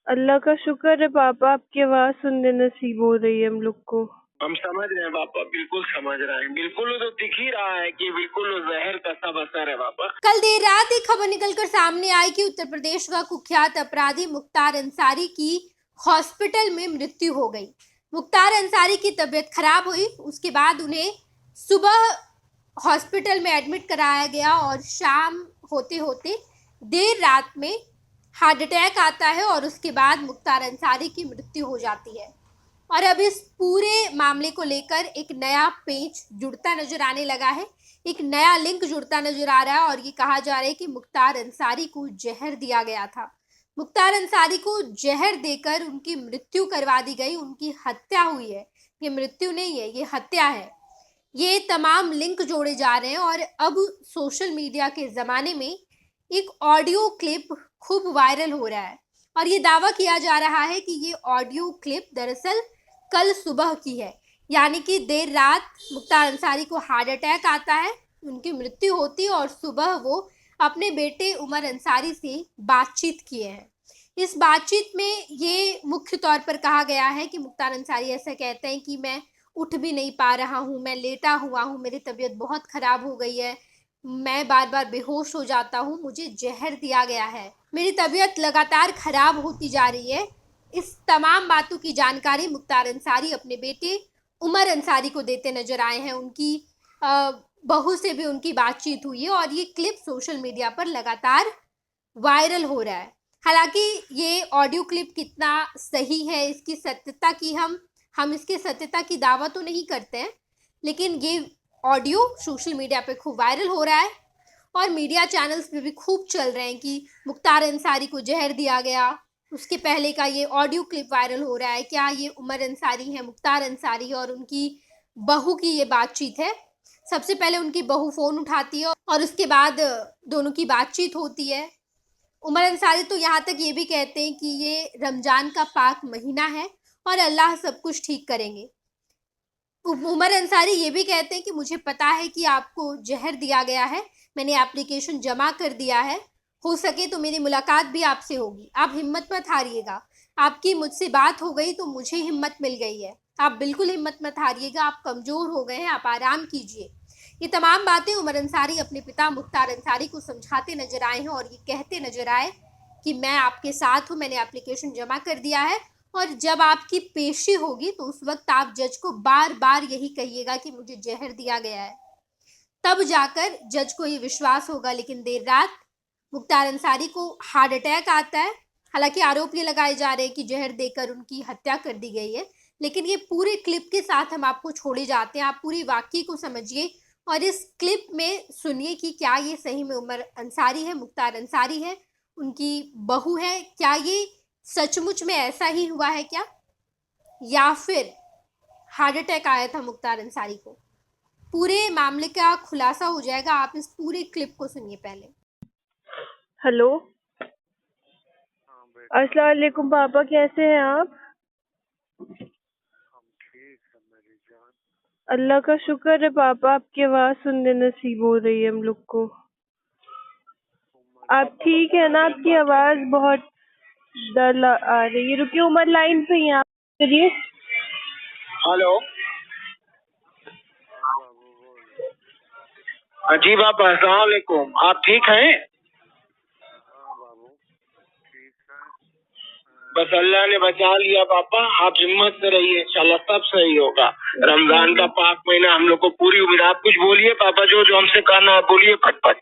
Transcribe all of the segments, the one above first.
अल्लाह का शुक्र है पापा, आपकी आवाज सुनने नसीब हो रही है हम लोग को। हम समझ रहे हैं पापा, बिल्कुल समझ रहे हैं। बिल्कुल वो तो दिख ही रहा है कि बिल्कुल वो जहर का सब असर है पापा। कल देर रात एक खबर निकलकर सामने आई कि उत्तर प्रदेश का कुख्यात अपराधी मुख्तार अंसारी की हॉस्पिटल में मृत्यु हो गई। मुख्तार अंसारी की तबीयत खराब हुई, उसके बाद उन्हें सुबह हॉस्पिटल में एडमिट कराया गया और शाम होते होते देर रात में हार्ट अटैक आता है और उसके बाद मुख्तार अंसारी की मृत्यु हो जाती है। और अब इस पूरे मामले को लेकर एक नया पेज जुड़ता नजर आने लगा है, एक नया लिंक जुड़ता नजर आ रहा है और ये कहा जा रहा है कि मुख्तार अंसारी को जहर दिया गया था। मुख्तार अंसारी को जहर देकर उनकी मृत्यु करवा दी गई, उनकी हत्या हुई है। ये मृत्यु नहीं है, ये हत्या है। ये तमाम लिंक जोड़े जा रहे हैं और अब सोशल मीडिया के ज़माने में एक ऑडियो क्लिप खूब वायरल हो रहा है और ये दावा किया जा रहा है कि ये ऑडियो क्लिप दरअसल कल सुबह की है, यानी कि देर रात मुख्तार अंसारी को हार्ट अटैक आता है, उनकी मृत्यु होती है और सुबह वो अपने बेटे उमर अंसारी से बातचीत किए हैं। इस बातचीत में ये मुख्य तौर पर कहा गया है कि मुख्तार अंसारी ऐसा कहते हैं कि मैं उठ भी नहीं पा रहा हूँ, मैं लेटा हुआ हूँ, मेरी तबीयत बहुत ख़राब हो गई है, मैं बार बार बेहोश हो जाता हूँ, मुझे जहर दिया गया है, मेरी तबीयत लगातार ख़राब होती जा रही है। इस तमाम बातों की जानकारी मुख्तार अंसारी अपने बेटे उमर अंसारी को देते नजर आए हैं। उनकी बहू से भी उनकी बातचीत हुई है और ये क्लिप सोशल मीडिया पर लगातार वायरल हो रहा है। हालांकि ये ऑडियो क्लिप कितना सही है, इसकी सत्यता की हम इसकी सत्यता की दावा तो नहीं करते हैं, लेकिन ये ऑडियो सोशल मीडिया पे खूब वायरल हो रहा है और मीडिया चैनल्स पे भी खूब चल रहे हैं कि मुख्तार अंसारी को जहर दिया गया। उसके पहले का ये ऑडियो क्लिप वायरल हो रहा है, क्या ये उमर अंसारी है, मुख्तार अंसारी है और उनकी बहू की ये बातचीत है। सबसे पहले उनकी बहू फ़ोन उठाती है और उसके बाद दोनों की बातचीत होती है। उमर अंसारी तो यहाँ तक ये भी कहते हैं कि ये रमज़ान का पाक महीना है और अल्लाह सब कुछ ठीक करेंगे। उमर अंसारी ये भी कहते हैं कि मुझे पता है कि आपको जहर दिया गया है, मैंने एप्लीकेशन जमा कर दिया है, हो सके तो मेरी मुलाकात भी आपसे होगी, आप हिम्मत मत हारिएगा, आपकी मुझसे बात हो गई तो मुझे हिम्मत मिल गई है, आप बिल्कुल हिम्मत मत हारिएगा, आप कमज़ोर हो गए हैं, आप आराम कीजिए। ये तमाम बातें उमर अंसारी अपने पिता मुख्तार अंसारी को समझाते नजर आए हैं और ये कहते नजर आए कि मैं आपके साथ हूँ, मैंने एप्लीकेशन जमा कर दिया है और जब आपकी पेशी होगी तो उस वक्त आप जज को बार बार यही कहिएगा कि मुझे जहर दिया गया है, तब जाकर जज को ये विश्वास होगा। लेकिन देर रात मुख्तार अंसारी को हार्ट अटैक आता है। हालांकि आरोप ये लगाए जा रहे हैं कि जहर देकर उनकी हत्या कर दी गई है, लेकिन ये पूरे क्लिप के साथ हम आपको छोड़े जाते हैं, आप पूरी वाकई को समझिए और इस क्लिप में सुनिए कि क्या ये सही में उमर अंसारी है, मुख्तार अंसारी है, उनकी बहू है, क्या ये सचमुच में ऐसा ही हुआ है क्या, या फिर हार्ट अटैक आया था मुख्तार अंसारी को। पूरे मामले का खुलासा हो जाएगा, आप इस पूरे क्लिप को सुनिए पहले। हेलो, अस्सलाम वालेकुम पापा, कैसे हैं आप? अल्लाह का शुक्र है पापा, आपकी आवाज सुनने नसीब हो रही है हम लोग को। आप ठीक है ना? आपकी आवाज बहुत डल आ रही है। रुकिए, उमर लाइन पे ही आप करिए। हेलो, जी पापा, अस्सलाम वालेकुम। आप ठीक हैं? बस अल्लाह ने बचा लिया पापा, आप हिम्मत से रहिए, इंशाल्लाह सब सही होगा। रमजान का पाक महीना हम लोग को पूरी उम्मीद। आप कुछ बोलिए पापा, जो जो हमसे कहना है बोलिए फटफट।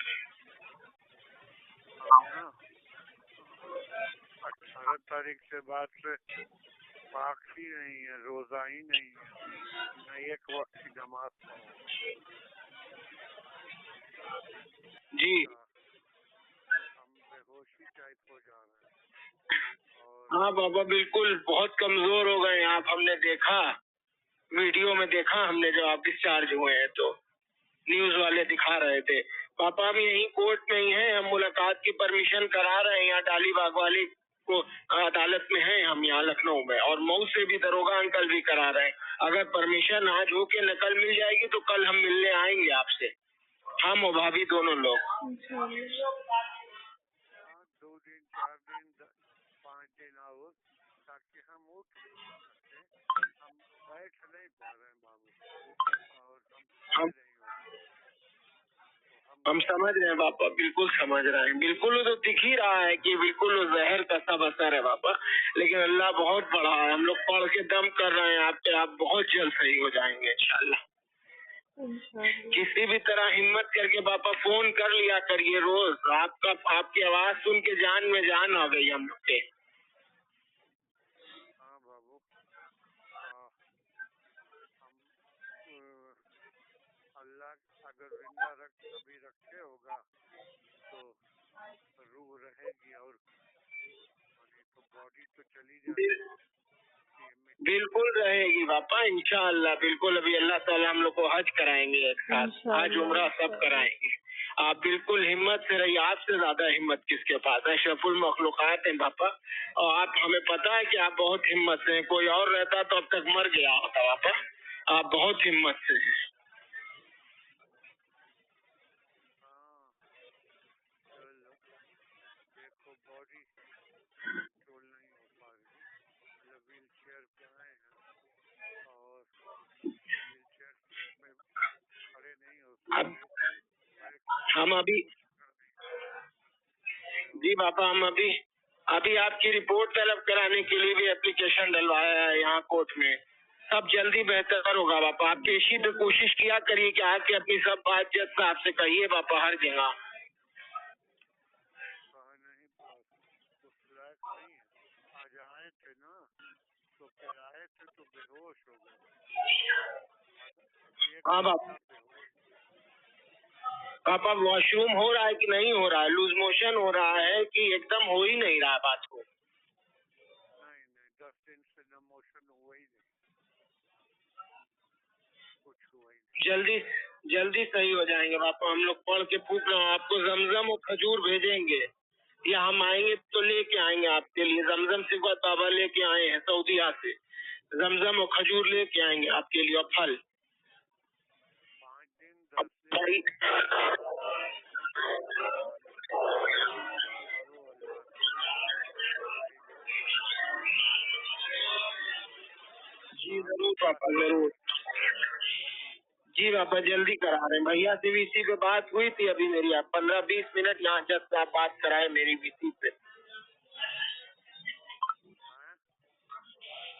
18 तारीख से बाद से पाक ही नहीं है, रोजा ही नहीं है, न एक वक्त की नमाज जी हम बेहोशी टाइप हो जा रहे हैं। हाँ पापा, बिल्कुल बहुत कमजोर हो गए आप। हमने देखा, वीडियो में देखा हमने, जब आप डिस्चार्ज हुए हैं तो न्यूज वाले दिखा रहे थे। पापा हम यहीं कोर्ट में ही हैं, हम मुलाकात की परमिशन करा रहे हैं यहाँ डालीबाग वाली को अदालत में हैं हम यहाँ लखनऊ में, और मऊ से भी दरोगा अंकल भी करा रहे हैं। अगर परमिशन आज हो के नकल मिल जाएगी तो कल हम मिलने आएंगे आपसे, हम और भाभी दोनों लोग। 2 दिन 4 दिन 5 दिन बनाओ ताकि हम उठ सके। हम बैठ नहीं पा रहे हैं बाबू, और हम खड़े नहीं हो पा रहे। हम समझ रहे हैं पापा, बिल्कुल समझ रहे हैं, बिल्कुल वो तो दिख ही रहा है कि बिल्कुल वो जहर का सब असर है पापा। लेकिन अल्लाह बहुत बड़ा है, हम लोग पढ़ के दम कर रहे हैं आप पे, आप बहुत जल्द सही हो जाएंगे इंशाल्लाह। किसी भी तरह हिम्मत करके पापा फोन कर लिया करिए रोज। आपकी आवाज सुन के जान में जान आ गई हम लोग के। हाँ बाबू, हम अल्लाह अगर जिंदा कभी रखे होगा तो रूह रहेगी, और तो बॉडी तो चली जाएगी। बिल्कुल रहेगी पापा इंशाअल्लाह, बिल्कुल। अभी अल्लाह ताला हम लोग को हज कराएंगे एक साथ, हज उम्रा सब कराएंगे। आप बिल्कुल हिम्मत से रहिए, आपसे ज्यादा हिम्मत किसके पास है, अशरफुल मखलूकात हैं पापा। और आप, हमें पता है कि आप बहुत हिम्मत से हैं, कोई और रहता तो अब तक मर गया होता पापा। आप बहुत हिम्मत से हैं। देखो बॉडी कंट्रोल नहीं हो पा रही, मतलब व्हील चेयर पे आए हैं और व्हील चेयर में खड़े नहीं हो पा रहे। हम अभी, जी पापा, हम अभी आपकी रिपोर्ट तलब कराने के लिए भी एप्लीकेशन डलवाया है यहाँ कोर्ट में। सब जल्दी बेहतर होगा पापा। आप पेशी पे कोशिश किया करिए कि आके अपनी सब बात जज साहब से कहिए पापा, हर जगह। आज आए थे ना, तो फिर आए थे तो बेहोश हो गए। हाँ पापा, वॉशरूम हो रहा है कि नहीं हो रहा है, लूज मोशन हो रहा है कि एकदम हो ही नहीं रहा बात को? नहीं 10 दिन से न मोशन हुआ ही नहीं, कुछ हुआ ही नहीं। जल्दी सही हो जाएंगे पापा। हम लोग पढ़ के फूक रहे हैं, आपको जमजम और खजूर भेजेंगे, या हम आएंगे तो लेके आएंगे आपके लिए। जमजम सिफत बाबा लेके आए हैं सऊदीया से, जमजम और खजूर लेके आएंगे आपके लिए, और फल। 5 दिन 10 दिन जी जरूर पापा, जरूर। जी पापा, जल्दी करा रहे हैं। भैया से वीसी पे बात हुई थी अभी मेरी, आप 15-20 मिनट यहाँ जब से आप बात कराए मेरी वीसी पे।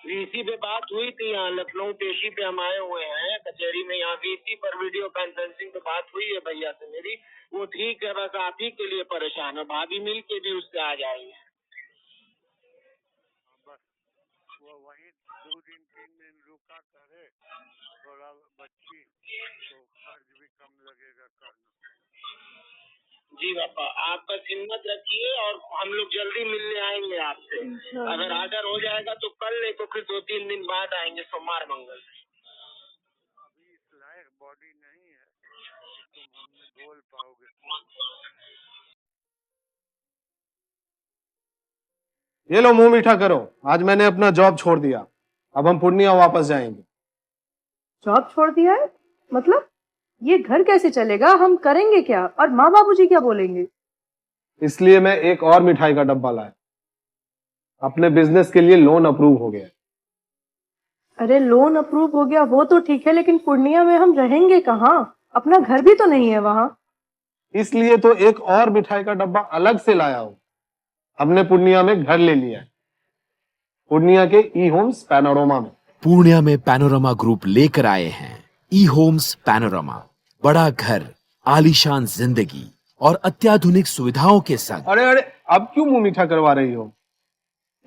वीसी पे बात हुई थी यहाँ लखनऊ पेशी पे, हम आए हुए हैं कचहरी में। यहाँ वीसी पर वीडियो कॉन्फ्रेंसिंग पे बात हुई है भैया से मेरी। वो ठीक है, बस आप ही के लिए परेशान है। भाभी मिल के भी उससे आ जाएंगे। बस वो वहीं 2 दिन 3 दिन रुका करे, थोड़ा बच्ची तो खर्च भी कम लगेगा करना। जी पापा, आप बस हिम्मत रखिए और हम लोग जल्दी मिलने आएंगे आपसे। अगर आर्डर हो जाएगा तो कल, नहीं तो फिर 2-3 दिन बाद आएंगे, सोमवार मंगल। अभी इस लायक बॉडी नहीं है कि तुम हमने बोल पाओगे। ये लो मुंह मीठा करो, आज मैंने अपना जॉब छोड़ दिया, अब हम पूर्णिया वापस जाएंगे। जॉब छोड़ दिया है? मतलब ये घर कैसे चलेगा, हम करेंगे क्या, और माँ बाबूजी क्या बोलेंगे? इसलिए मैं एक और मिठाई का डब्बा लाया, अपने बिजनेस के लिए लोन अप्रूव हो गया। अरे लोन अप्रूव हो गया वो तो ठीक है, लेकिन पूर्णिया में हम रहेंगे कहाँ? अपना घर भी तो नहीं है वहाँ। इसलिए तो एक और मिठाई का डब्बा अलग से लाया हूँ। हमने पूर्णिया में घर ले लिया है, पूर्णिया के ई होम्स पैनोरमा में। पूर्णिया में पैनोरमा ग्रुप लेकर आए हैं ई होम्स पैनोरमा। बड़ा घर, आलीशान जिंदगी और अत्याधुनिक सुविधाओं के संग। अरे अब क्यों मुंह मीठा करवा रही हो?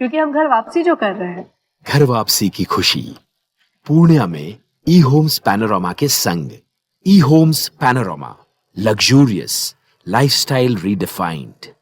क्योंकि हम घर वापसी जो कर रहे हैं। घर वापसी की खुशी पूर्णिया में ई होम्स पैनोरमा के संग। ई homes panorama, luxurious lifestyle redefined.